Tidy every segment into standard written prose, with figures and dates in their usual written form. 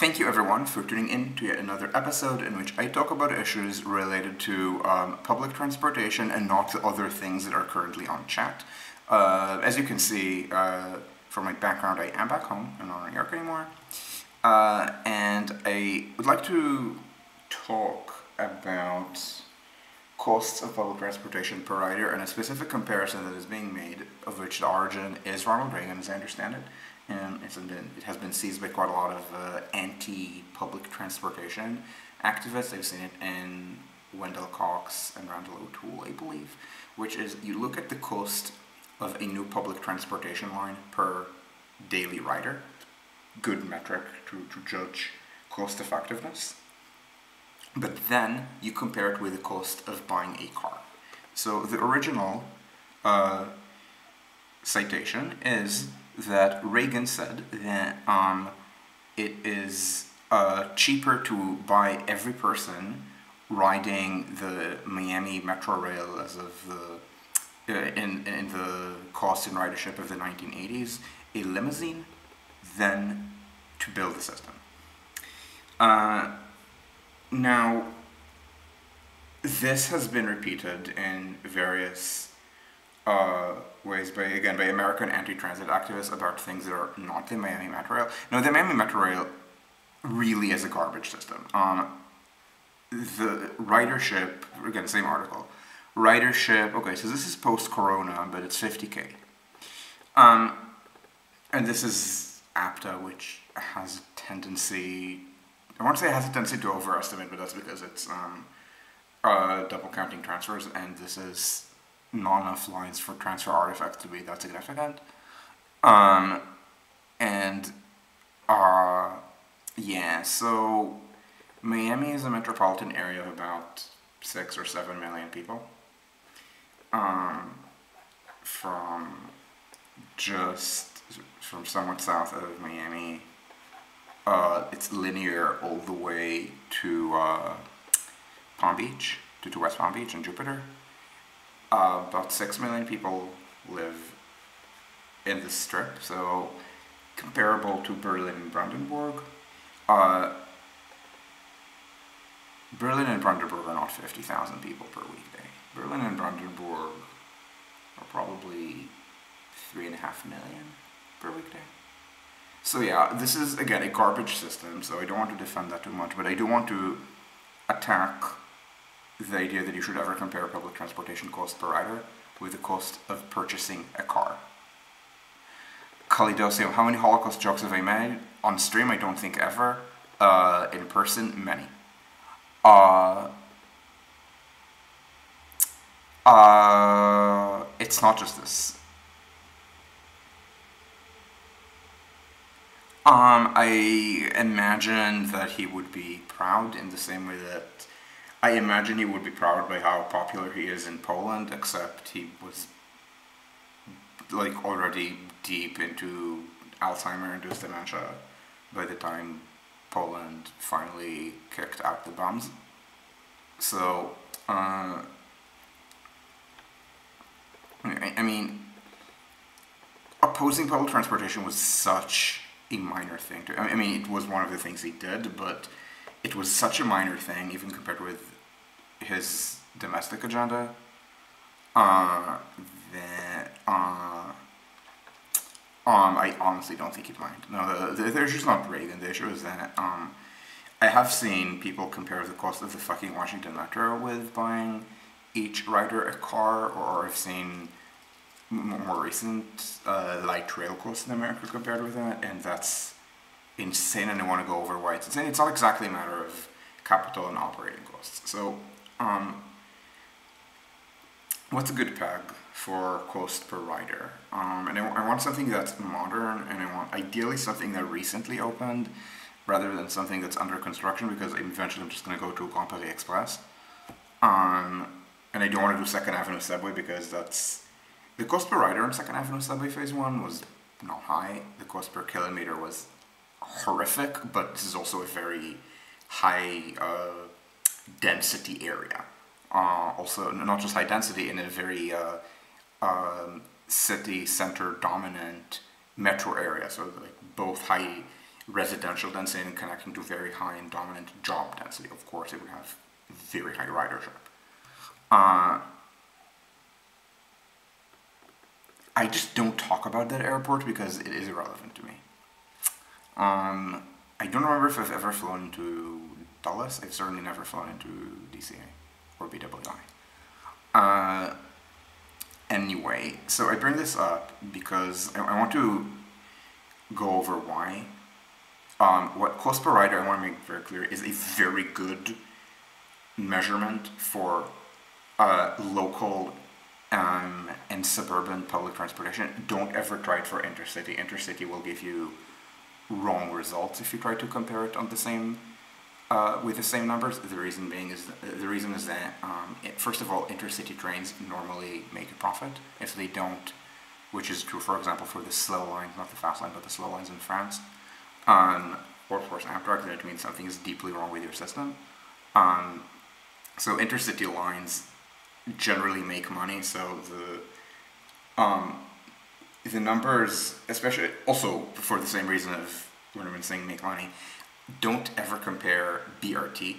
Thank you everyone for tuning in to yet another episode in which I talk about issues related to public transportation and not the other things that are currently on chat. As you can see from my background, I am back home. I'm not in New York anymore. And I would like to talk about costs of public transportation per rider and a specific comparison that is being made, of which the origin is Ronald Reagan, as I understand it. And it has been seized by quite a lot of anti-public transportation activists. I've seen it in Wendell Cox and Randall O'Toole, I believe, which is you look at the cost of a new public transportation line per daily rider, good metric to judge cost effectiveness, but then you compare it with the cost of buying a car. So the original citation is that Reagan said that it is cheaper to buy every person riding the Miami Metro Rail as of the in the cost and ridership of the 1980s, a limousine, than to build the system. Now, this has been repeated in various ways by American anti-transit activists about things that are not the Miami Metro Rail. No, the Miami Metro Rail really is a garbage system. The ridership, again, same article. Ridership, okay, so this is post-corona, but it's 50K. And this is APTA, which has a tendency, I want to say it has a tendency to overestimate, but that's because it's double counting transfers, and this is not enough lines for transfer artifacts to be that significant. Yeah, so Miami is a metropolitan area of about 6 or 7 million people. From somewhat south of Miami, it's linear all the way to Palm Beach, to West Palm Beach and Jupiter. About 6 million people live in the strip, so comparable to Berlin and Brandenburg. Berlin and Brandenburg are not 50,000 people per weekday. Berlin and Brandenburg are probably 3.5 million per weekday. So yeah, this is, again, a garbage system, so I don't want to defend that too much, but I do want to attack the idea that you should ever compare public transportation cost per rider with the cost of purchasing a car. Kalidosio, how many Holocaust jokes have I made? On stream, I don't think ever. In person, many. It's not just this. I imagine that he would be proud in the same way that I imagine he would be proud by how popular he is in Poland, except he was like already deep into Alzheimer-induced dementia by the time Poland finally kicked out the bums. So, I mean, opposing public transportation was such a minor thing. I mean, it was one of the things he did, but it was such a minor thing, even compared with his domestic agenda, that I honestly don't think he'd mind. No, the issue's not Reagan. The issue is that I have seen people compare the cost of the fucking Washington Metro with buying each rider a car, or I've seen more recent light rail costs in America compared with that, and that's insane, and I want to go over why it's insane. It's not exactly a matter of capital and operating costs. So, what's a good peg for cost per rider? And I want something that's modern, and I want ideally something that recently opened, rather than something that's under construction, because eventually I'm just going to go to Grand Paris Express. And I don't want to do 2nd Avenue Subway, because that's... The cost per rider on 2nd Avenue Subway Phase 1 was not high. The cost per kilometer was horrific, but this is also a very high density area. Also, not just high density, in a very city center dominant metro area. So like both high residential density and connecting to very high and dominant job density. Of course, it would have very high ridership. I just don't talk about that airport because it is irrelevant to me. I don't remember if I've ever flown into Dulles. I've certainly never flown into DCA or BWI. Anyway, so I bring this up because I want to go over why. What cost per rider, I want to make very clear, is a very good measurement for local and suburban public transportation. Don't ever try it for intercity. Intercity will give you wrong results if you try to compare it on the same with the same numbers. The reason is that first of all, intercity trains normally make a profit. If they don't, which is true, for example, for the slow lines, not the fast line, but the slow lines in France, or of course Amtrak, then it means something is deeply wrong with your system. So intercity lines generally make money. So the numbers, especially also for the same reason of when I've been saying make money, don't ever compare BRT,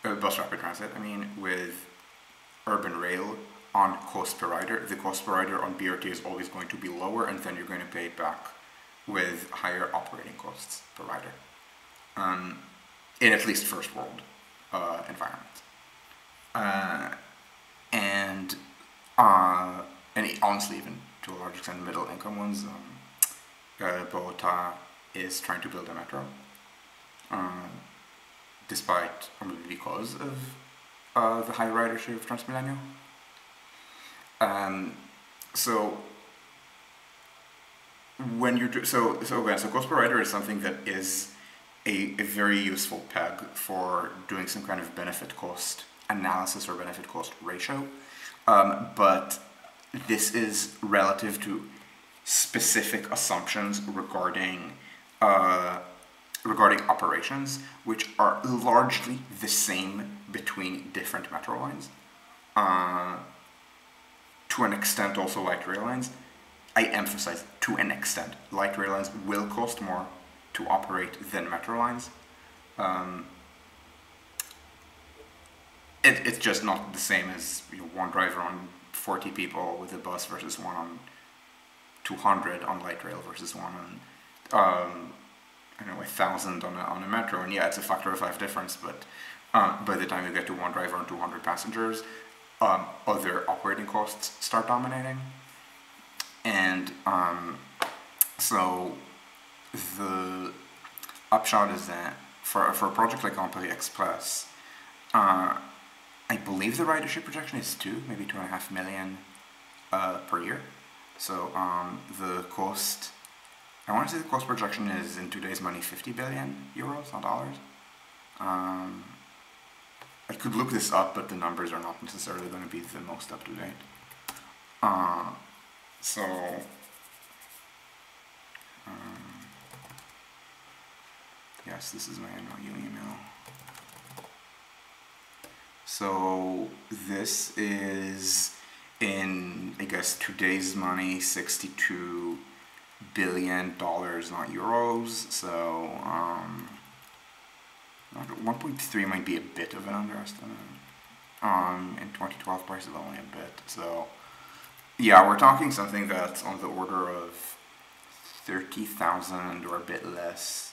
bus rapid transit, I mean, with urban rail on cost per rider. The cost per rider on BRT is always going to be lower, and then you're going to pay it back with higher operating costs per rider, in at least first world environments. And honestly, even to a large extent, middle income ones. Bogota is trying to build a metro, despite, or maybe because of the high ridership of Transmilenio. So when you're so cost per rider is something that is a very useful peg for doing some kind of benefit cost analysis or benefit cost ratio, but this is relative to specific assumptions regarding operations, which are largely the same between different metro lines. To an extent, also light rail lines. I emphasize, to an extent, light rail lines will cost more to operate than metro lines. It's just not the same as one driver on 40 people with a bus versus one on 200 on light rail versus one on 1,000 on a metro. And yeah, it's a factor of 5 difference, but by the time you get to one driver on 200 passengers, other operating costs start dominating. And so the upshot is that for a project like Grand Paris Express, I believe the ridership projection is maybe 2.5 million per year. So the cost, I want to say the cost projection is in today's money 50 billion euros, not dollars. I could look this up, but the numbers are not necessarily going to be the most up to date. Yes, this is my NYU email. So this is, in, I guess, today's money, $62 billion, not euros. So 1.3 might be a bit of an underestimate. In 2012 prices only a bit. So yeah, we're talking something that's on the order of 30,000 or a bit less.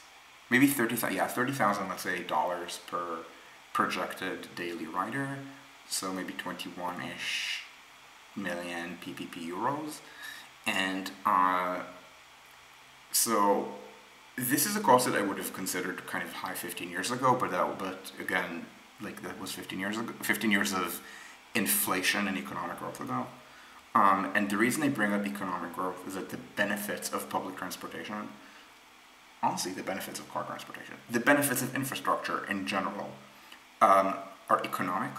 Maybe 30,000, yeah, 30,000, let's say, dollars per projected daily rider. So maybe 21-ish million PPP euros. And so this is a cost that I would have considered kind of high 15 years ago, but again, like that was 15 years ago, 15 years of inflation and economic growth ago. And the reason I bring up economic growth is that the benefits of public transportation, honestly, the benefits of car transportation, the benefits of infrastructure in general, are economic.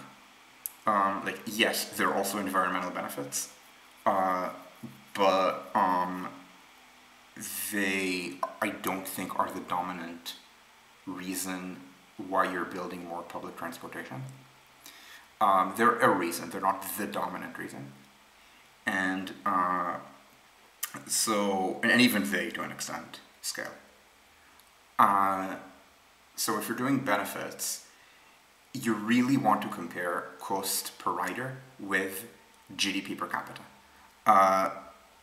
Like, yes, there are also environmental benefits, but they, I don't think, are the dominant reason why you're building more public transportation. They're a reason, they're not the dominant reason. And so, and even they, to an extent, scale. so if you're doing benefits, you really want to compare cost per rider with GDP per capita.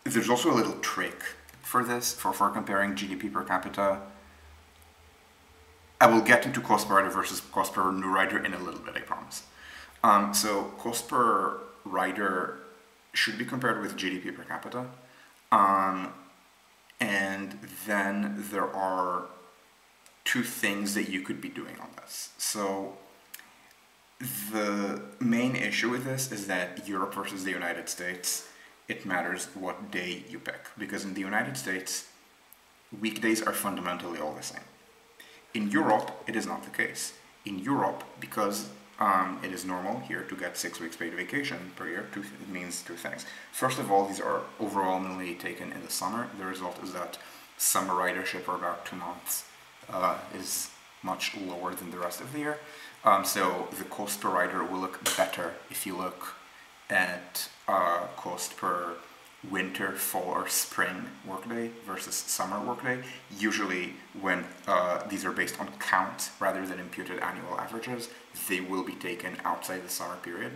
There's also a little trick for this, for comparing GDP per capita. I will get into cost per rider versus cost per new rider in a little bit, I promise. So cost per rider should be compared with GDP per capita. And then there are two things that you could be doing on this. So the main issue with this is that Europe versus the United States, it matters what day you pick. Because in the United States, weekdays are fundamentally all the same. In Europe, it is not the case. In Europe, because it is normal here to get 6 weeks paid vacation per year, it means two things. First of all, these are overwhelmingly taken in the summer. The result is that summer ridership for about 2 months is much lower than the rest of the year. So the cost per rider will look better if you look at cost per winter, fall, or spring workday versus summer workday. Usually when these are based on count rather than imputed annual averages, they will be taken outside the summer period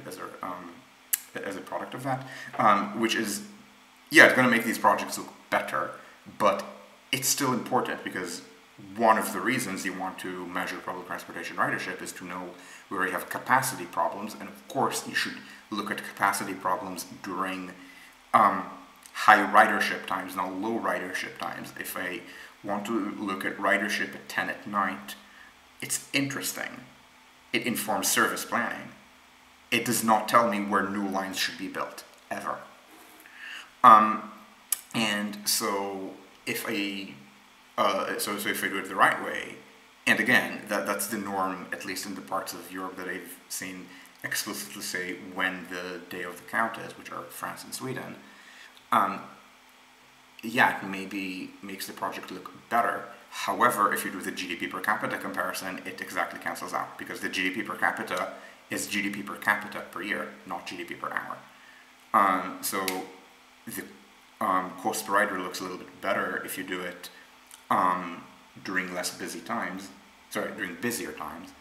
as a product of that, which is, yeah, it's going to make these projects look better, but it's still important because one of the reasons you want to measure public transportation ridership is to know where you have capacity problems, and of course you should look at capacity problems during high ridership times, not low ridership times. If I want to look at ridership at 10 at night, it's interesting. It informs service planning. It does not tell me where new lines should be built, ever. And so if I if I do it the right way, and again, that's the norm, at least in the parts of Europe that I've seen explicitly say when the day of the count is, which are France and Sweden, yeah, it maybe makes the project look better. However, if you do the GDP per capita comparison, it exactly cancels out, because the GDP per capita is GDP per capita per year, not GDP per hour. So the cost per rider looks a little bit better if you do it during during busier times,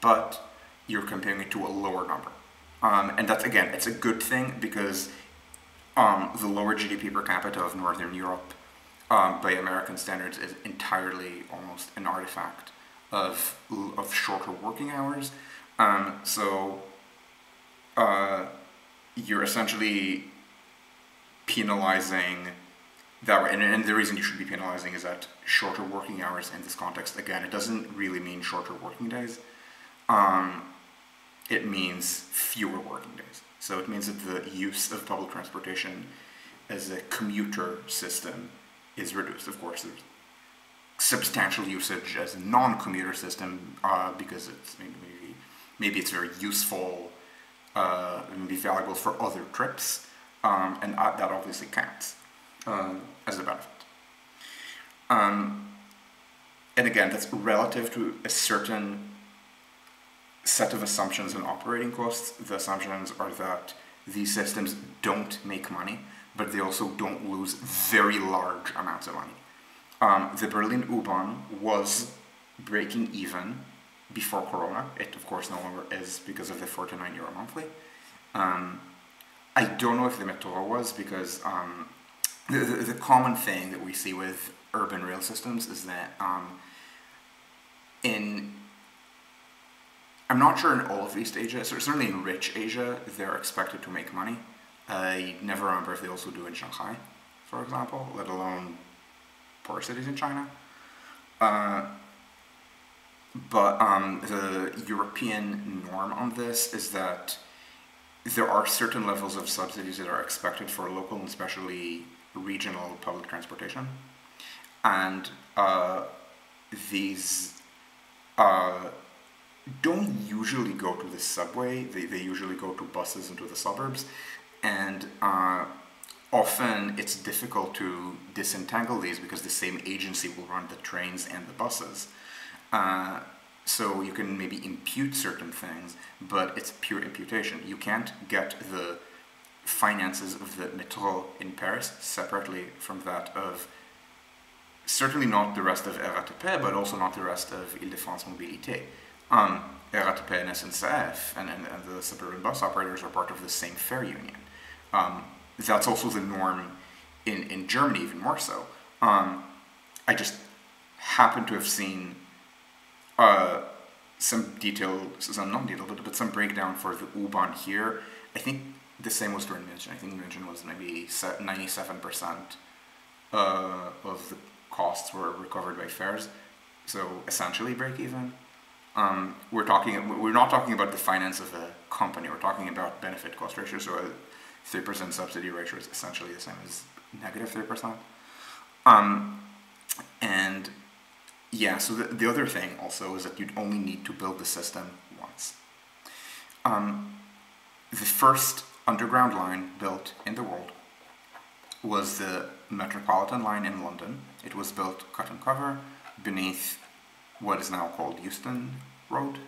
but you're comparing it to a lower number. And that's, again, it's a good thing, because the lower GDP per capita of Northern Europe by American standards is entirely almost an artifact of shorter working hours. So you're essentially penalizing that way. And the reason you should be penalizing is that shorter working hours in this context, again, it doesn't really mean shorter working days. It means fewer working days. So it means that the use of public transportation as a commuter system is reduced. Of course, there's substantial usage as a non-commuter system because it's maybe it's very useful, maybe valuable for other trips, and that obviously counts as a benefit. And again, that's relative to a certain set of assumptions on operating costs. The assumptions are that these systems don't make money, but they also don't lose very large amounts of money. The Berlin U-Bahn was breaking even before Corona. It, of course, no longer is because of the 49 euro monthly. I don't know if the Metro was, because the common thing that we see with urban rail systems is that I'm not sure in all of East Asia, so certainly in rich Asia, they're expected to make money. I never remember if they also do in Shanghai, for example, let alone poor cities in China. But the European norm on this is that there are certain levels of subsidies that are expected for local and especially regional public transportation. And these don't usually go to the subway, they usually go to buses into the suburbs, and often it's difficult to disentangle these because the same agency will run the trains and the buses. So you can maybe impute certain things, but it's pure imputation. You can't get the finances of the Metro in Paris separately from that of certainly not the rest of RATP, but also not the rest of Île-de-France Mobilité. RATP and SNCF and the suburban bus operators are part of the same fare union. That's also the norm in Germany, even more so. I just happen to have seen some some breakdown for the U-Bahn here. I think the same was for München. I think München was maybe 97% of the costs were recovered by fares, so essentially break even. We're not talking about the finance of a company. We're talking about benefit cost ratio. So a 3% subsidy ratio is essentially the same as -3%. And yeah, so the other thing also is that you'd only need to build the system once. The first underground line built in the world was the Metropolitan line in London. It was built cut and cover beneath what is now called Euston Road,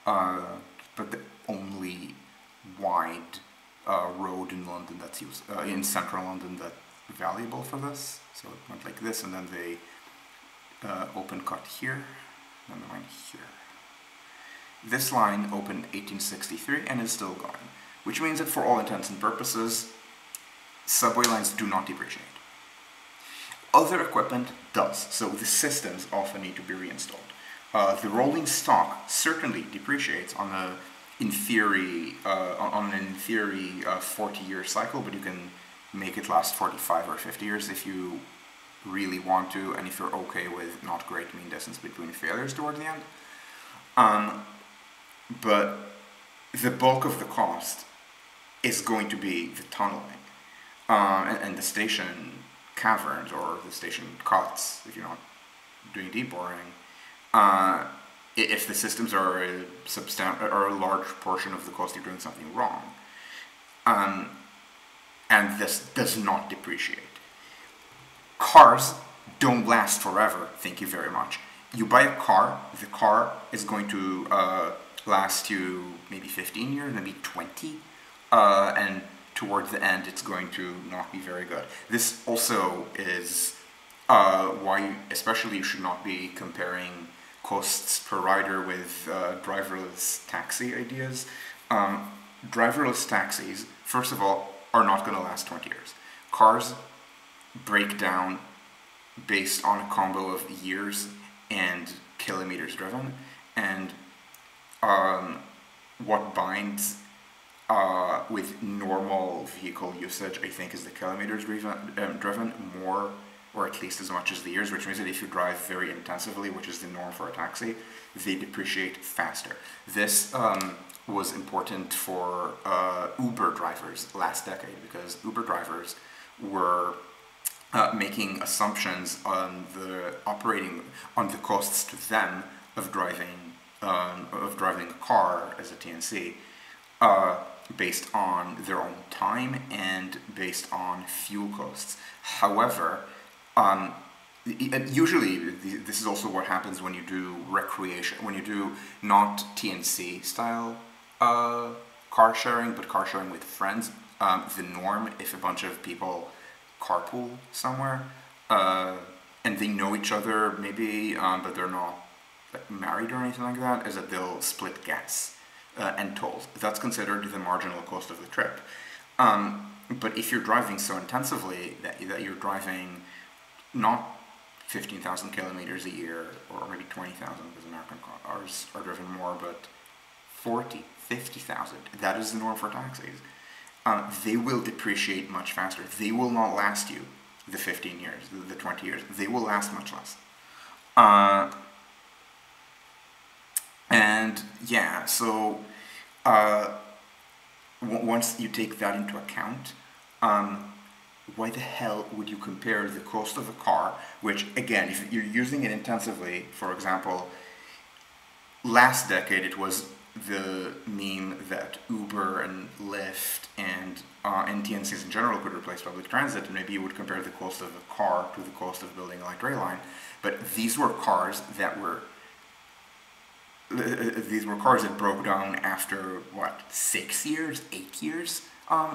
but the only wide road in London that's used, in central London, that's valuable for this. So it went like this, and then they open cut here, and the line here. This line opened 1863 and is still going, which means that for all intents and purposes, subway lines do not depreciate. Other equipment does, so the systems often need to be reinstalled. The rolling stock certainly depreciates on an in theory 40-year cycle, but you can make it last 45 or 50 years if you really want to, and if you're okay with not great mean distance between failures towards the end. But the bulk of the cost is going to be the tunneling and the station caverns or the station cuts if you're not doing deep boring. If the systems are a large portion of the cost, you're doing something wrong. And this does not depreciate. Cars don't last forever, thank you very much. You buy a car, the car is going to last you maybe 15 years, maybe 20, and towards the end it's going to not be very good. This also is why especially you should not be comparing costs per rider with driverless taxi ideas. Driverless taxis, first of all, are not going to last 20 years. Cars break down based on a combo of years and kilometers driven, and what binds with normal vehicle usage, I think, is the kilometers driven more, or at least as much as the years, which means that if you drive very intensively, which is the norm for a taxi, they depreciate faster. This was important for Uber drivers last decade, because Uber drivers were making assumptions on the costs to them of driving a car as a TNC, based on their own time and based on fuel costs. However, usually this is also what happens when you do recreation, when you do not TNC style car sharing, but car sharing with friends. The norm, if a bunch of people carpool somewhere and they know each other maybe, but they're not married or anything like that, is that they'll split gas and tolls. That's considered the marginal cost of the trip. But if you're driving so intensively that you're driving not 15,000 kilometers a year, or maybe 20,000, because American cars are driven more, but 40, 50,000, that is the norm for taxis. They will depreciate much faster. They will not last you the 15 years, the 20 years. They will last much less. And yeah, so once you take that into account, why the hell would you compare the cost of a car, which again, if you're using it intensively, for example, last decade it was the meme that Uber and Lyft and TNCs in general could replace public transit, and maybe you would compare the cost of a car to the cost of building a light rail line. But these were cars that broke down after what, 6 years, 8 years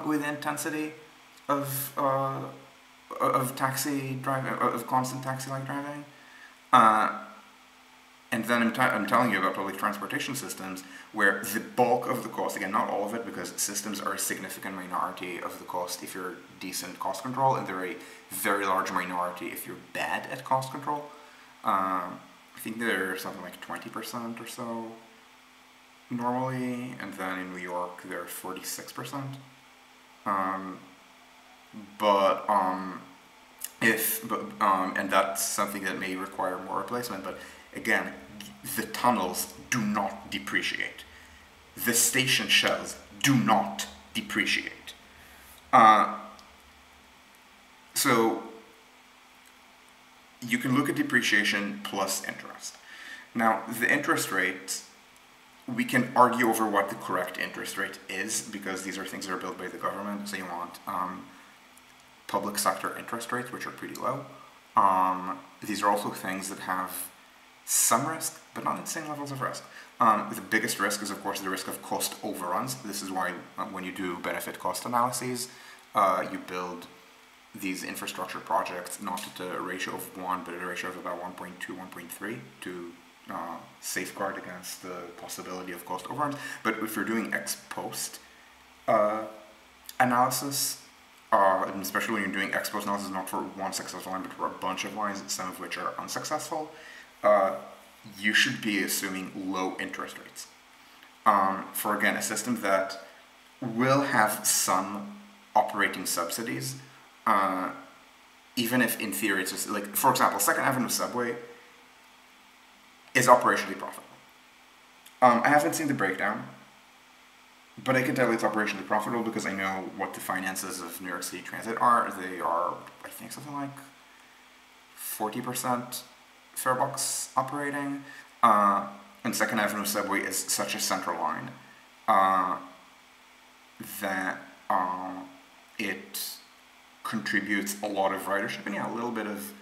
with intensity of of taxi driving, of constant taxi-like driving. Uh, and then I'm telling you about public transportation systems where the bulk of the cost, again, not all of it, because systems are a significant minority of the cost if you're decent cost control, and they're a very large minority if you're bad at cost control. I think they're something like 20% or so normally, and then in New York they're 46%. But and that's something that may require more replacement. But again, the tunnels do not depreciate. The station shells do not depreciate. So you can look at depreciation plus interest. Now, the interest rate, we can argue over what the correct interest rate is, because these are things that are built by the government. So you want public sector interest rates, which are pretty low. These are also things that have some risk, but not insane levels of risk. The biggest risk is, of course, the risk of cost overruns. This is why when you do benefit cost analyses, you build these infrastructure projects not at a ratio of 1, but at a ratio of about 1.2, 1.3 to safeguard against the possibility of cost overruns. But if you're doing ex post analysis, and especially when you're doing ex post analysis not for one successful line, but for a bunch of lines, some of which are unsuccessful, you should be assuming low interest rates. For, again, a system that will have some operating subsidies, even if in theory it's just, like, for example, Second Avenue subway is operationally profitable. I haven't seen the breakdown, but I can tell it's operationally profitable because I know what the finances of New York City Transit are. They are, I think, something like 40% farebox operating, and Second Avenue subway is such a central line that it contributes a lot of ridership, and yeah, a little bit of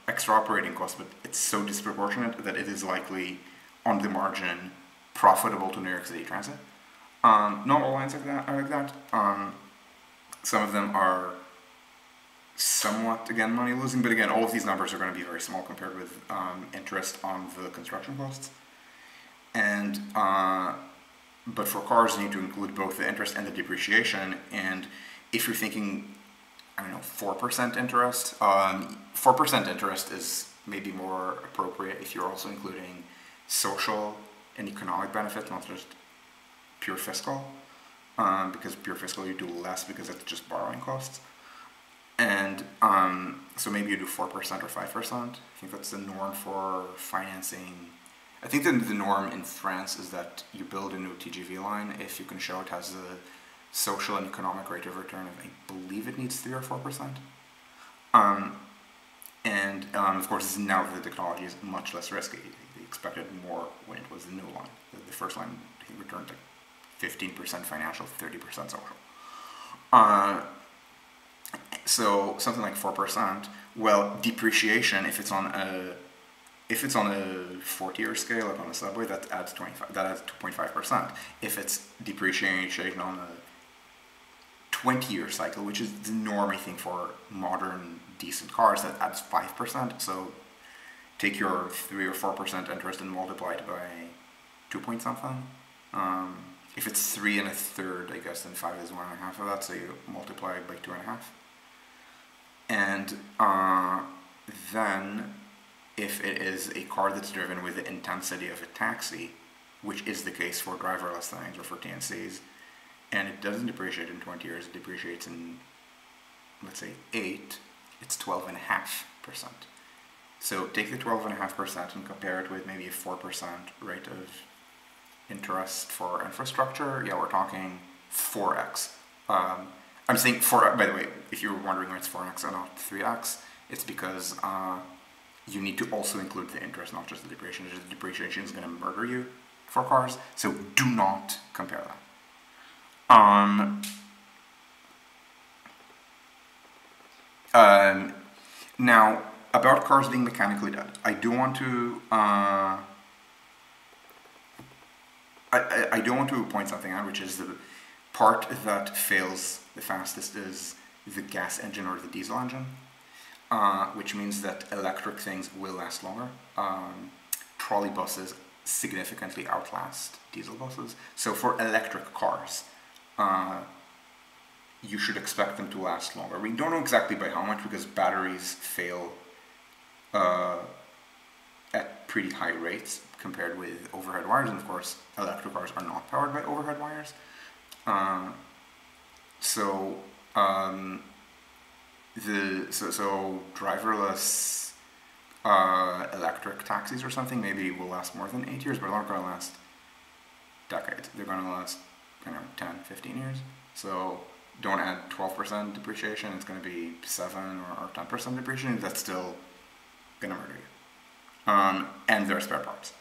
extra operating costs, but it's so disproportionate that it is likely on the margin profitable to New York City Transit. Not all lines are like that. Some of them are somewhat, again, money losing, but again, all of these numbers are going to be very small compared with interest on the construction costs. And but for cars, you need to include both the interest and the depreciation. And if you're thinking, I don't know, 4% interest, 4% interest is maybe more appropriate if you're also including social and economic benefits, not just pure fiscal, because pure fiscal you do less because it's just borrowing costs. And so maybe you do 4% or 5%. I think that's the norm for financing. I think that the norm in France is that you build a new TGV line if you can show it has a social and economic rate of return of, I believe it needs 3 or 4%. Of course, now the technology is much less risky. They expected more when it was the new line. The first line, I think, returned like 15% financial, 30% social. So something like 4%. Well, depreciation, if it's on a 40-year scale, like on a subway, that adds 2.5%. If it's depreciation on a 20-year cycle, which is the norm, I think, for modern decent cars, that adds 5%. So take your 3 or 4% interest and multiply it by 2 point something. If it's 3 1/3, I guess, then 5 is 1.5 of that, so you multiply it by 2.5. And then if it is a car that's driven with the intensity of a taxi, which is the case for driverless things or for TNCs, and it doesn't depreciate in 20 years, it depreciates in, let's say, 8, it's 12.5%. So take the 12.5% and compare it with maybe a 4% rate of interest for infrastructure. Yeah, we're talking 4x. I'm saying 4, by the way, if you were wondering why it's 4x and not 3x, it's because you need to also include the interest, not just the depreciation. The depreciation is going to murder you for cars, so do not compare that. Now, about cars being mechanically dead, I do want to I do want to point something out, which is the part that fails the fastest is the gas engine or the diesel engine, which means that electric things will last longer. Trolley buses significantly outlast diesel buses. So for electric cars, you should expect them to last longer. We don't know exactly by how much because batteries fail at pretty high rates compared with overhead wires, and of course electric cars are not powered by overhead wires. So driverless electric taxis or something maybe will last more than 8 years, but they're not going to last decades. They're going to last 10, 15 years. So don't add 12% depreciation, it's going to be 7 or 10% depreciation. That's still going to murder you. And there are spare parts.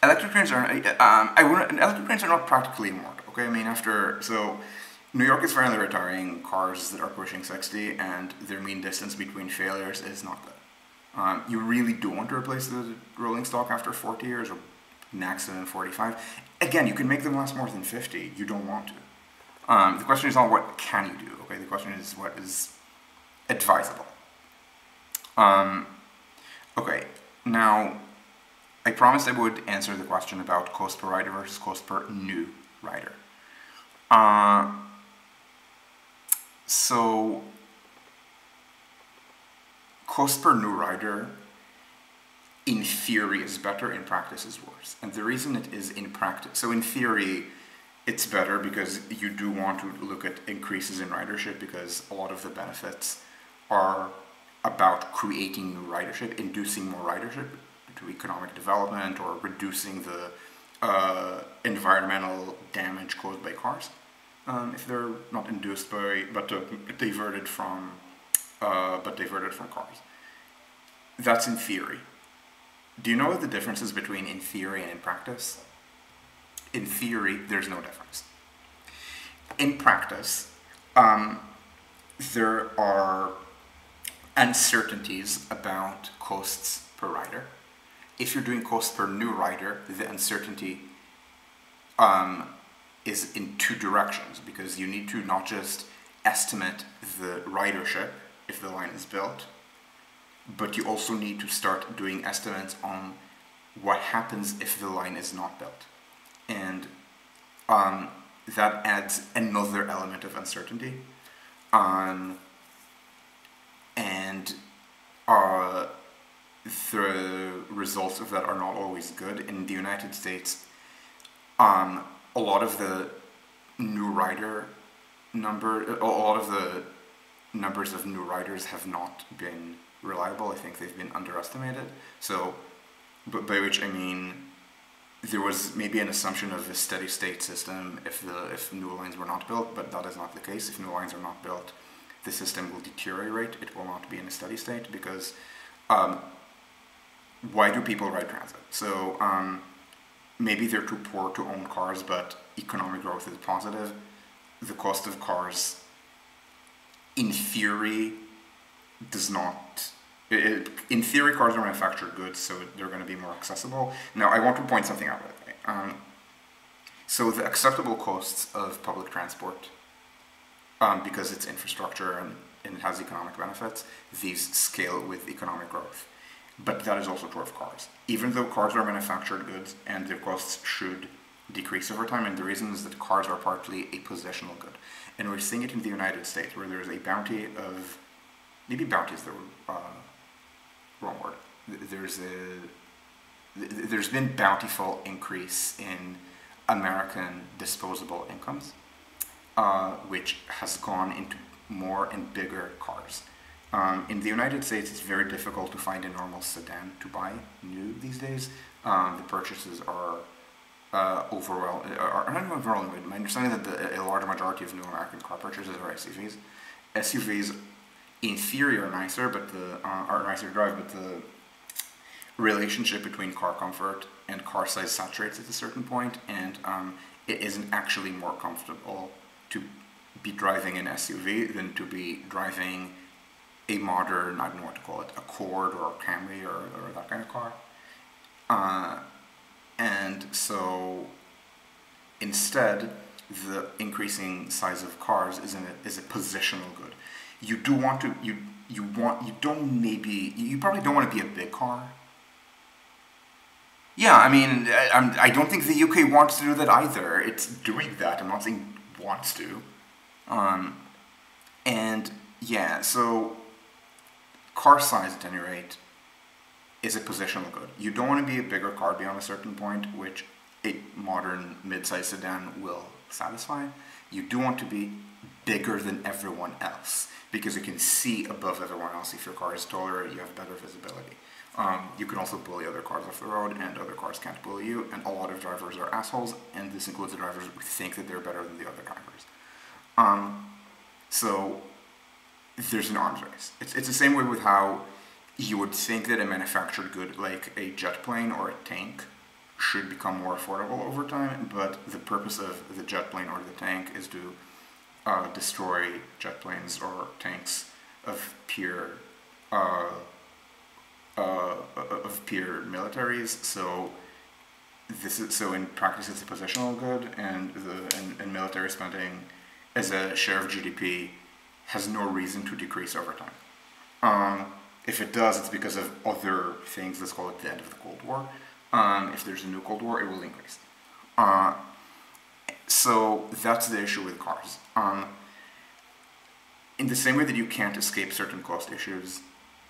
Electric trains are electric trains are not practically immortal. Okay, I mean New York is finally retiring cars that are pushing 60, and their mean distance between failures is not good. You really do want to replace the rolling stock after 40 years or maximum 45. Again, you can make them last more than 50. You don't want to. The question is not what can you do. Okay, the question is what is advisable. Okay, now I promised I would answer the question about cost per rider versus cost per new rider. So cost per new rider in theory is better, in practice is worse. And the reason it is in practice, so in theory it's better because you do want to look at increases in ridership because a lot of the benefits are about creating new ridership, inducing more ridership to economic development or reducing the environmental damage caused by cars. If they're not induced by, but diverted from cars. That's in theory. Do you know what the difference is between in theory and in practice? In theory, there's no difference. In practice, there are uncertainties about costs per rider. If you're doing cost per new rider, the uncertainty is in two directions, because you need to not just estimate the ridership if the line is built, but you also need to start doing estimates on what happens if the line is not built. And that adds another element of uncertainty. The results of that are not always good. In the United States, a lot of the new rider a lot of the numbers of new riders have not been reliable. I think they've been underestimated. So, but by which I mean, there was maybe an assumption of a steady state system if new lines were not built, but that is not the case. If new lines are not built, the system will deteriorate. It will not be in a steady state because why do people ride transit? So maybe they're too poor to own cars, but economic growth is positive. The cost of cars, in theory, does not... in theory, cars are manufactured goods, so they're going to be more accessible. Now, I want to point something out. So the acceptable costs of public transport, because it's infrastructure and it has economic benefits, these scale with economic growth. But that is also true of cars. Even though cars are manufactured goods and their costs should decrease over time, and the reason is that cars are partly a positional good. And we're seeing it in the United States, where there's a bounty of... maybe bounty is the wrong word. There's been bountiful increase in American disposable incomes, which has gone into more and bigger cars. In the United States, it's very difficult to find a normal sedan to buy new these days. The purchases are not overwhelming. My understanding is that a large majority of new American car purchases are SUVs. SUVs, in theory, are nicer, but are nicer to drive, but the relationship between car comfort and car size saturates at a certain point, and it isn't actually more comfortable to be driving an SUV than to be driving a modern, I don't know what to call it, Accord or a Camry or that kind of car. And so Instead, the increasing size of cars is a positional good. You do want to you probably don't want to be a big car. Yeah, I mean, I don't think the UK wants to do that either. It's doing that. I'm not saying wants to. Um, and yeah, so car size at any rate is a positional good. You don't want to be a bigger car beyond a certain point, which a modern mid-size sedan will satisfy. You do want to be bigger than everyone else because you can see above everyone else. If your car is taller, you have better visibility. You can also bully other cars off the road, and other cars can't bully you, and a lot of drivers are assholes, and this includes the drivers who think that they're better than the other drivers. So there's an arms race. It's the same way with how you would think that a manufactured good like a jet plane or a tank should become more affordable over time, but the purpose of the jet plane or the tank is to destroy jet planes or tanks of peer militaries. So in practice it's a positional good, and military spending as a share of GDP has no reason to decrease over time. If it does, it's because of other things. Let's call it the end of the Cold War. If there's a new Cold War, it will increase. So that's the issue with cars. In the same way that you can't escape certain cost issues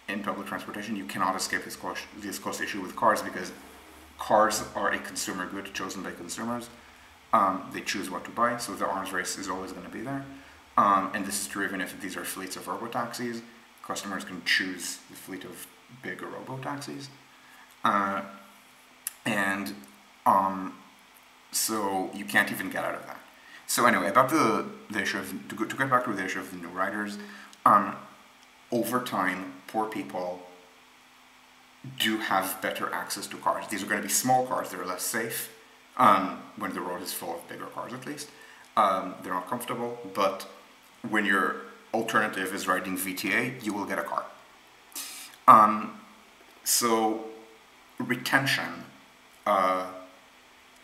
in public transportation, you cannot escape this cost issue with cars, because cars are a consumer good chosen by consumers. They choose what to buy, so the arms race is always going to be there. And this is true even if these are fleets of robo-taxis. Customers can choose the fleet of bigger robo-taxis. So you can't even get out of that. So anyway, about the issue of, to get back to the issue of the new riders, over time, poor people do have better access to cars. These are going to be small cars, they're less safe, when the road is full of bigger cars at least. They're not comfortable, but when your alternative is riding VTA, you will get a car. So retention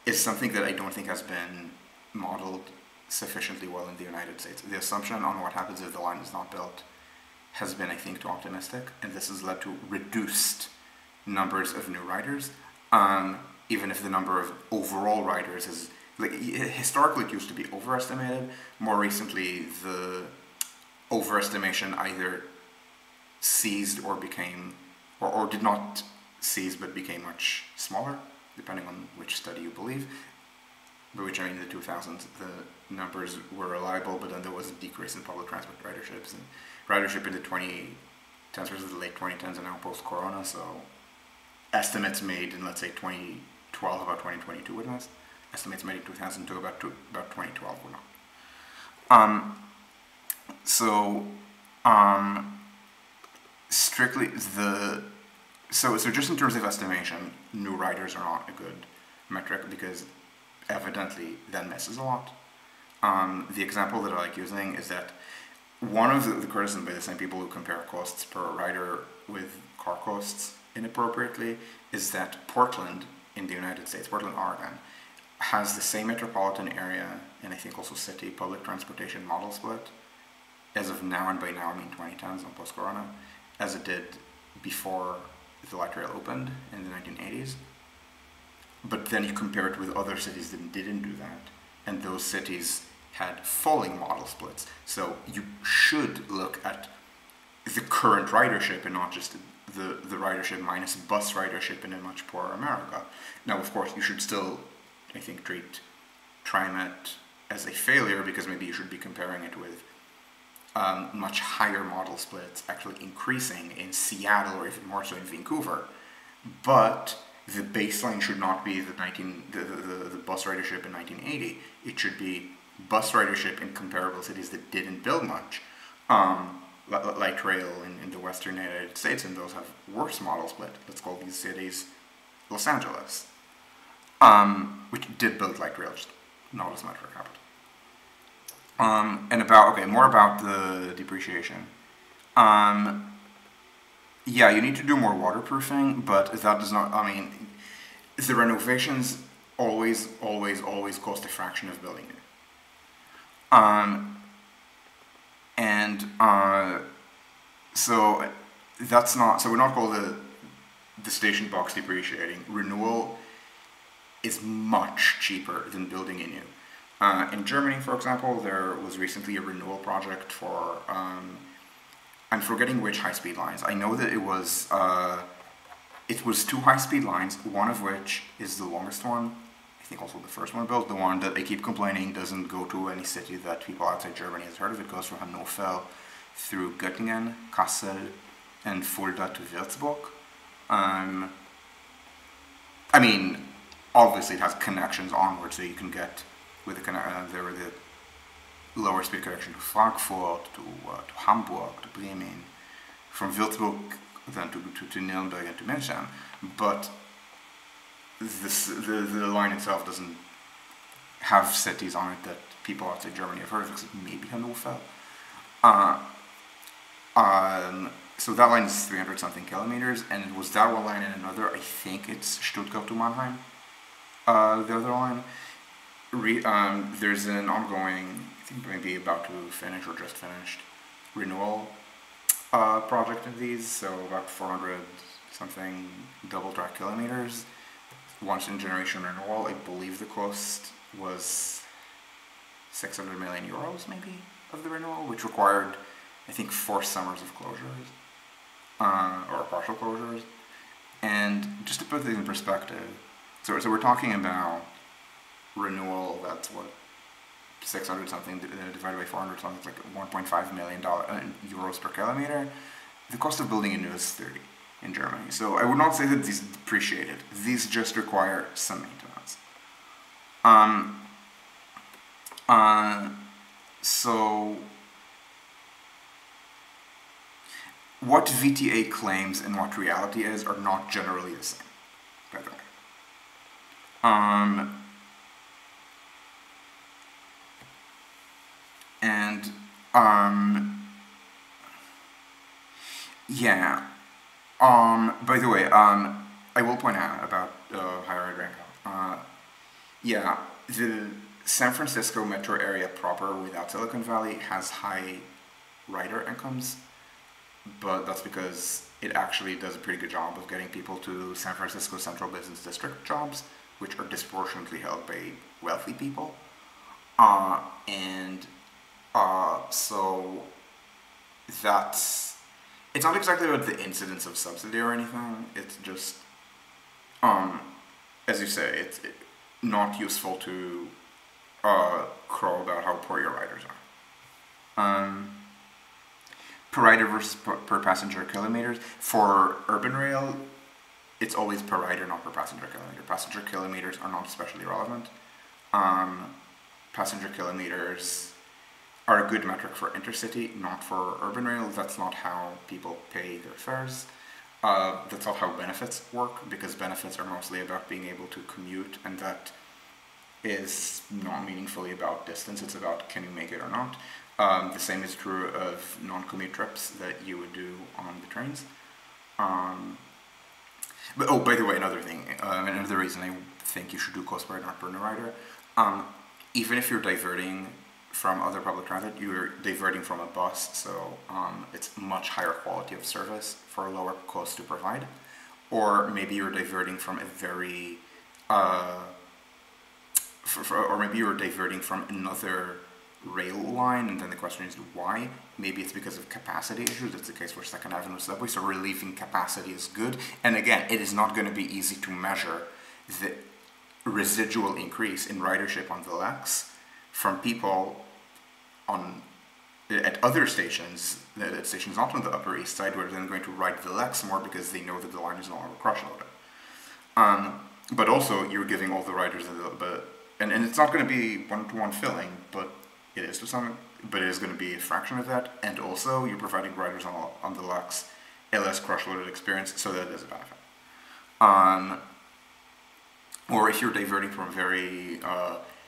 is something that I don't think has been modeled sufficiently well in the United States. The assumption on what happens if the line is not built has been, I think, too optimistic, and this has led to reduced numbers of new riders, even if the number of overall riders is, like, historically it used to be overestimated. More recently, the overestimation either ceased or became, or did not cease but became much smaller, depending on which study you believe. By which I mean the 2000s, the numbers were reliable, but then there was a decrease in public transport riderships, and ridership in the 2010s versus the late 2010s and now post-corona, so estimates made in, let's say, 2012 about 2022 were not. Estimates made in 2002 about 2012 were not. Strictly so just in terms of estimation, new riders are not a good metric, because evidently that misses a lot. The example that I like using is that one of the criticism by the same people who compare costs per rider with car costs inappropriately is that Portland in the United States, Portland, Oregon, has the same metropolitan area, and I think also city, public transportation model split as of now, and by now I mean 2010s and post-corona, as it did before the light rail opened in the 1980s. But then you compare it with other cities that didn't do that, and those cities had falling model splits. So you should look at the current ridership and not just the ridership minus bus ridership in a much poorer America. Now, of course, you should still, I think, treat TriMet as a failure, because maybe you should be comparing it with much higher model splits actually increasing in Seattle, or even more so in Vancouver. But the baseline should not be the bus ridership in 1980. It should be bus ridership in comparable cities that didn't build much. Light rail in the western United States, and those have worse model split. Let's call these cities Los Angeles, which did build light rail, just not as much per capita. More about the depreciation. Yeah, you need to do more waterproofing, but that does not, I mean, the renovations always cost a fraction of building it. Um, and so that's not, so we're not called the station box depreciating. Renewal is much cheaper than building a new. In Germany, for example, there was recently a renewal project for, I'm forgetting which high-speed lines. I know that it was two high-speed lines, one of which is the longest one. I think also the first one built, the one that I keep complaining doesn't go to any city that people outside Germany has heard of. It goes from Hannover through Göttingen, Kassel, and Fulda to Würzburg. I mean, obviously it has connections onward, so you can get with there were the lower speed connection to Frankfurt, to Hamburg, to Bremen, from Würzburg then to Nuremberg and to München, but the line itself doesn't have cities on it that people outside Germany have heard of, except maybe Hannover. So that line is 300 something kilometers, and it was that one line and another. I think it's Stuttgart to Mannheim. The other line. There's an ongoing, I think maybe about to finish or just finished, renewal project of these. So about 400 something double track kilometers. Once in generation renewal. I believe the cost was 600 million euros maybe of the renewal, which required, I think, 4 summers of closures, or partial closures. And just to put things in perspective, so we're talking about renewal, that's what, 600 something divided by 400 something, it's like $1.5 million euros per kilometer. The cost of building a new is 30 in Germany. So I would not say that these depreciated. These just require some maintenance. So what VTA claims and what reality is are not generally the same, by the way. Yeah. By the way, I will point out about higher ride rank. Yeah, the San Francisco metro area proper without Silicon Valley has high rider incomes, but that's because it actually does a pretty good job of getting people to San Francisco Central Business District jobs, which are disproportionately held by wealthy people. So that's, it's not exactly about the incidence of subsidy or anything, it's just, as you say, it's not useful to crow about how poor your riders are. Per rider versus per passenger kilometers. For urban rail, it's always per rider, not per passenger kilometer. Passenger kilometers are not especially relevant. Passenger kilometers are a good metric for intercity, not for urban rail. That's not how people pay their fares. That's not how benefits work, because benefits are mostly about being able to commute, and that is not meaningfully about distance, it's about can you make it or not. The same is true of non-commute trips that you would do on the trains. But oh, by the way, another thing, another reason I think you should do cost per ride, not per rider. Even if you're diverting from other public transit, you're diverting from a bus, so it's much higher quality of service for a lower cost to provide. Or maybe you're diverting from a very, or maybe you're diverting from another rail line, and then the question is why? Maybe it's because of capacity issues. That's the case for Second Avenue subway, so relieving capacity is good. And again, it is not going to be easy to measure the residual increase in ridership on the Lex from people at other stations, at stations not on the Upper East Side, who are then going to ride the Lex more because they know that the line is no longer crush-loaded. But also, you're giving all the riders, and it's not going to be one-to-one filling, but it is to some, but it is going to be a fraction of that, and also you're providing riders on the Lex a less crush-loaded experience, so that is a benefit. Or if you're diverting from a very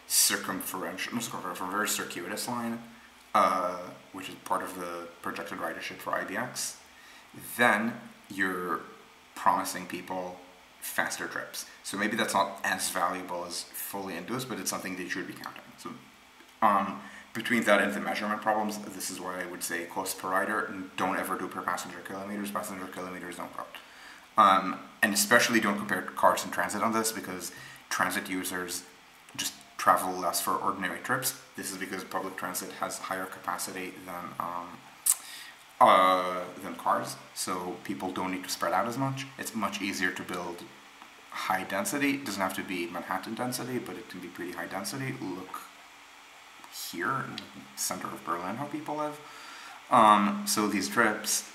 from a very circuitous line, which is part of the projected ridership for IBX, then you're promising people faster trips. So maybe that's not as valuable as fully induced, but it's something that you should be counting. So between that and the measurement problems, this is why I would say cost per rider, don't ever do per passenger kilometers. Passenger kilometers don't count. And especially don't compare cars and transit on this, because transit users just travel less for ordinary trips. This is because public transit has higher capacity than cars, so people don't need to spread out as much. It's much easier to build high density. It doesn't have to be Manhattan density, but it can be pretty high density. Look here in the center of Berlin how people live. So these trips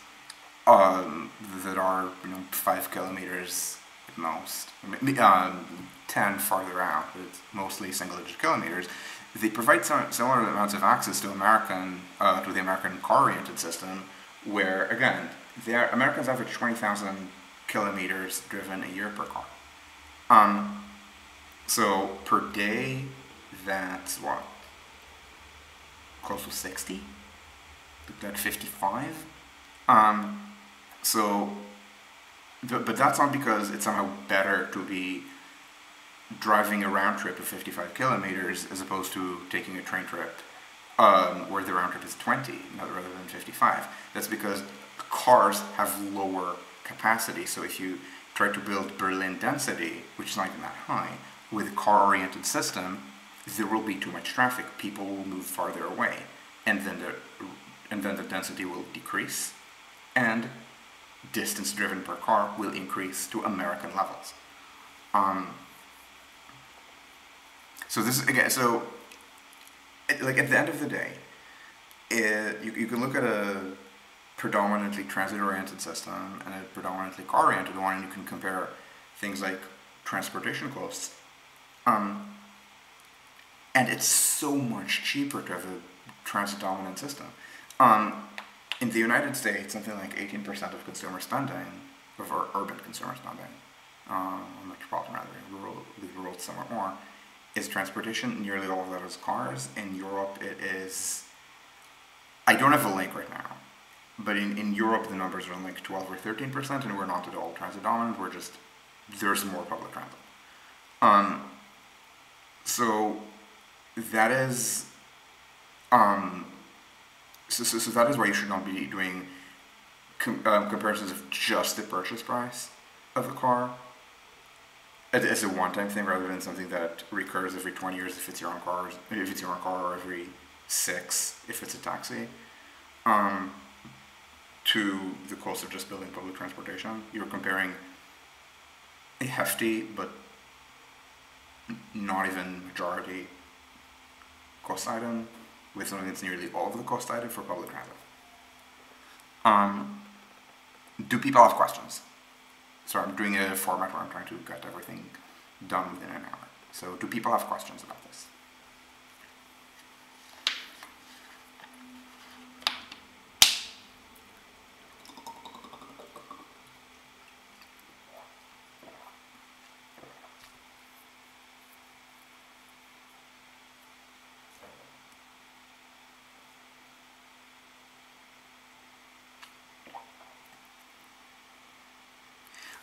that are 5 kilometers at most, 10 farther out, but it's mostly single-digit kilometers, they provide similar amounts of access to the American car-oriented system, where, again, Americans average 20,000 kilometers driven a year per car. So per day, that's what? Close to 60? That's 55? But that's not because it's somehow better to be driving a round trip of 55 kilometers as opposed to taking a train trip where the round trip is 20 rather than 55. That's because cars have lower capacity. So if you try to build Berlin density, which is not even that high, with a car-oriented system, there will be too much traffic. People will move farther away, and then the density will decrease, and distance driven per car will increase to American levels. So this is, again, so like at the end of the day, you can look at a predominantly transit-oriented system and a predominantly car-oriented one, and you can compare things like transportation costs. And it's so much cheaper to have a transit-dominant system. In the United States, something like 18% of consumer spending, of our urban consumer spending, metropolitan rather, rural somewhat more, is transportation. Nearly all of that is cars. In Europe, it is, I don't have a link right now, but in Europe the numbers are like 12 or 13%, and we're not at all transit dominant, we're just, there's more public transit. So that is, so that is why you should not be doing comparisons of just the purchase price of a car as a one-time thing, rather than something that recurs every 20 years if it's your own car, or every 6 if it's a taxi, to the cost of just building public transportation. You're comparing a hefty but not even majority cost item with something that's nearly all of the cost item for public transit. Do people have questions? So I'm doing a format where I'm trying to get everything done within an hour. So do people have questions about this?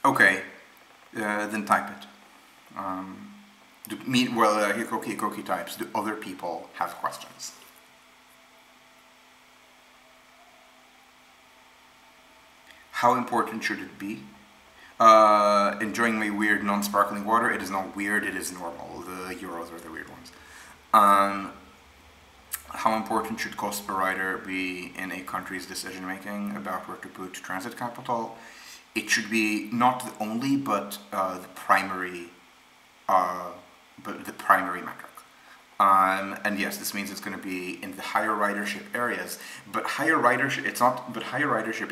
Okay, then type it. Hikoki types, do other people have questions? How important should it be? Enjoying my weird non-sparkling water, it is not weird, it is normal. The Euros are the weird ones. How important should cost per rider be in a country's decision-making about where to put transit capital? It should be not the only, but the primary metric. And yes, this means it's going to be in the higher ridership areas. But higher ridership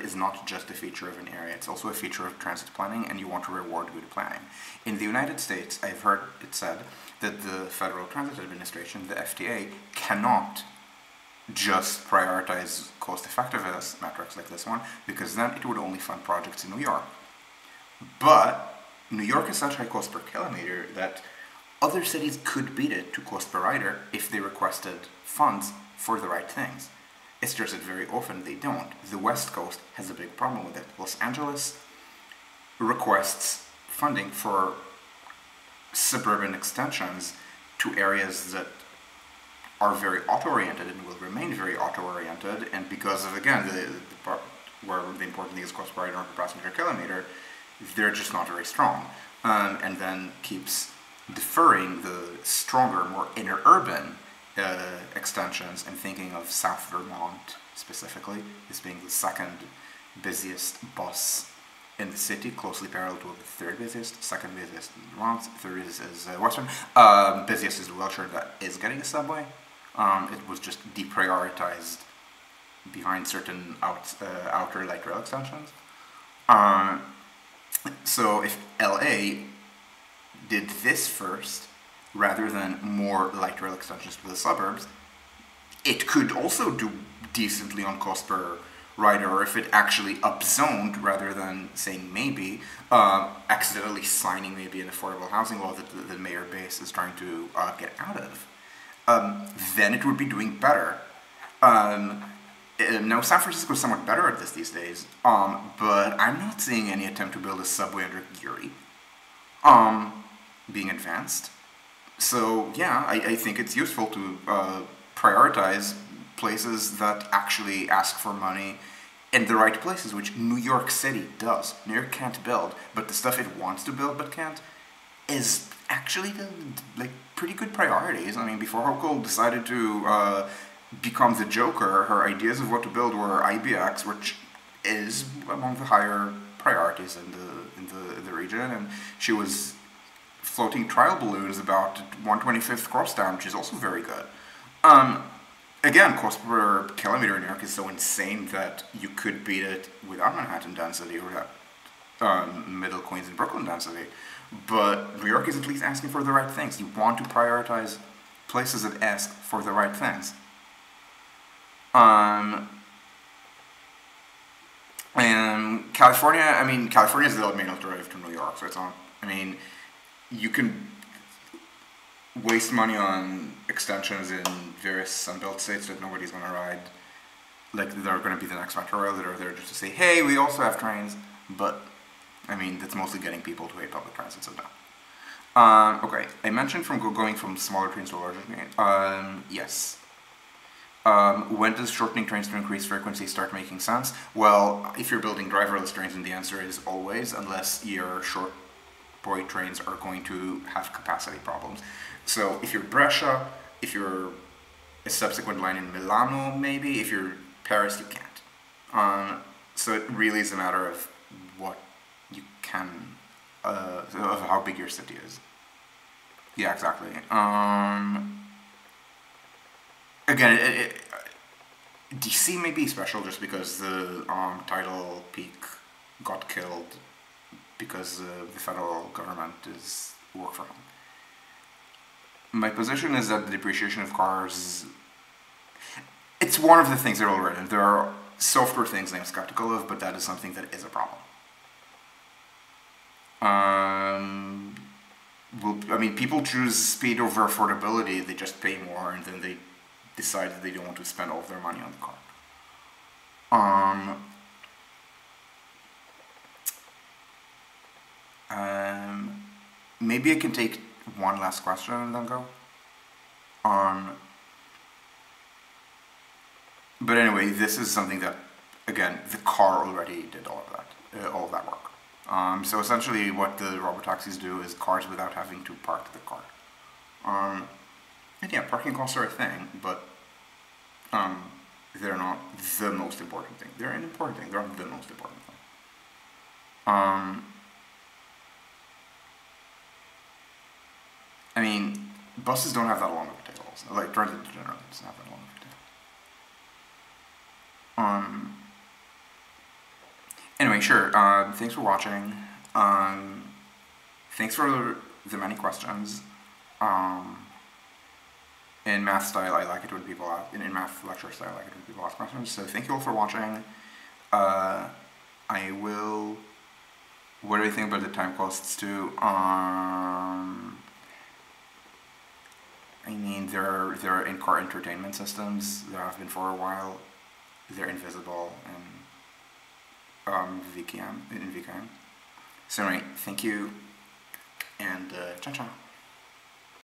is not just a feature of an area. It's also a feature of transit planning, and you want to reward good planning. In the United States, I've heard it said that the Federal Transit Administration, the FTA, cannot just prioritize cost-effectiveness metrics like this one, because then it would only fund projects in New York. But New York is such high cost per kilometer that other cities could beat it to cost per rider if they requested funds for the right things. It's just that very often they don't. The West Coast has a big problem with it. Los Angeles requests funding for suburban extensions to areas that are very auto-oriented and will remain very auto-oriented, and because of, again, the part where the important thing is cost per item per passenger kilometer, they're just not very strong, and then keeps deferring the stronger, more inner-urban extensions, and thinking of South Vermont specifically as being the second busiest bus in the city, closely parallel to the third busiest, second busiest in Vermont, third is Western, busiest is Wilshire that is getting a subway. It was just deprioritized behind certain outer light rail extensions. So if LA did this first, rather than more light rail extensions to the suburbs, it could also do decently on cost per rider, or if it actually upzoned rather than saying maybe, accidentally signing maybe an affordable housing law that the mayor base is trying to get out of, then it would be doing better. Now, San Francisco is somewhat better at this these days, but I'm not seeing any attempt to build a subway under Geary being advanced. So yeah, I think it's useful to prioritize places that actually ask for money in the right places, which New York City does. New York can't build, but the stuff it wants to build but can't is actually like pretty good priorities. I mean, before Hochul decided to become the Joker, her ideas of what to build were IBX, which is among the higher priorities in the region, and she was floating trial balloons about 125th Crosstown, which is also very good. Again, cost per kilometer in New York is so insane that you could beat it without Manhattan density or that middle Queens and Brooklyn density. But New York is at least asking for the right things. You want to prioritize places that ask for the right things. And California, I mean, California is the main alternative to New York, so it's not, I mean, you can waste money on extensions in various Sunbelt states that nobody's going to ride. Like, they're going to be the next metro rail that are there just to say, hey, we also have trains, but, I mean, that's mostly getting people to hate public transit, so no. Okay, I mentioned going from smaller trains to larger trains. Yes. When does shortening trains to increase frequency start making sense? Well, if you're building driverless trains, then the answer is always, unless your short boy trains are going to have capacity problems. So if you're Brescia, if you're a subsequent line in Milano, maybe, if you're Paris, you can't. So it really is a matter of what you can, of how big your city is. Yeah, exactly. Again, DC may be special just because the tidal peak got killed because the federal government is work from home. My position is that the depreciation of cars, it's one of the things that are already, there are software things I'm skeptical of, but that is something that is a problem. I mean, people choose speed over affordability, they just pay more, and then they decide that they don't want to spend all of their money on the car. Maybe I can take one last question and then go. But anyway, this is something that, again, the car already did all of that work. So essentially what the robotaxis do is cars without having to park the car. And yeah, parking costs are a thing, but they're not the most important thing. They're an important thing, they're not the most important thing. I mean, buses don't have that long of tails. Like, transit generally doesn't have that long of a tail. Anyway, sure, thanks for watching. Thanks for the many questions. In math style, I like it when people ask, in math lecture style, I like it when people ask questions. So thank you all for watching. I will, what do you think about the time costs too? I mean, there are in-car entertainment systems. There have been for a while. They're invisible in VKM. So, right, thank you, and ciao ciao.